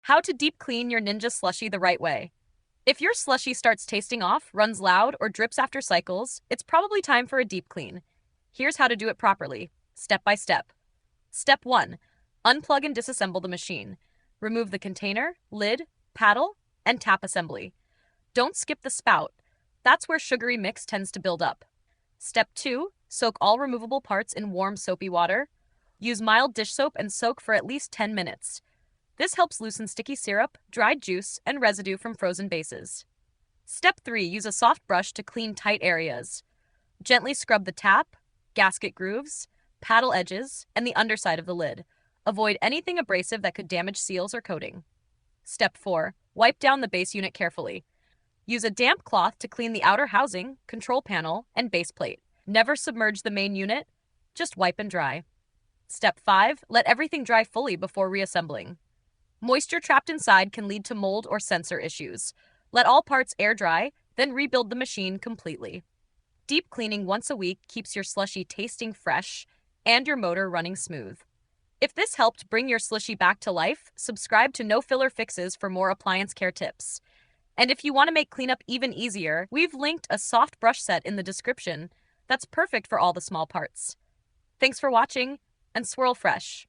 How to deep clean your Ninja Slushie the right way. If your slushie starts tasting off, runs loud, or drips after cycles, it's probably time for a deep clean. Here's how to do it properly, step by step. Step 1. Unplug and disassemble the machine. Remove the container, lid, paddle, and tap assembly. Don't skip the spout. That's where sugary mix tends to build up. Step 2. Soak all removable parts in warm soapy water. Use mild dish soap and soak for at least 10 minutes. This helps loosen sticky syrup, dried juice, and residue from frozen bases. Step 3. Use a soft brush to clean tight areas. Gently scrub the tap, gasket grooves, paddle edges, and the underside of the lid. Avoid anything abrasive that could damage seals or coating. Step 4. Wipe down the base unit carefully. Use a damp cloth to clean the outer housing, control panel, and base plate. Never submerge the main unit, just wipe and dry. Step 5. Let everything dry fully before reassembling. Moisture trapped inside can lead to mold or sensor issues. Let all parts air dry, then rebuild the machine completely. Deep cleaning once a week keeps your slushie tasting fresh and your motor running smooth. If this helped bring your slushie back to life, subscribe to No Filler Fixes for more appliance care tips. And if you want to make cleanup even easier, we've linked a soft brush set in the description that's perfect for all the small parts. Thanks for watching, and swirl fresh.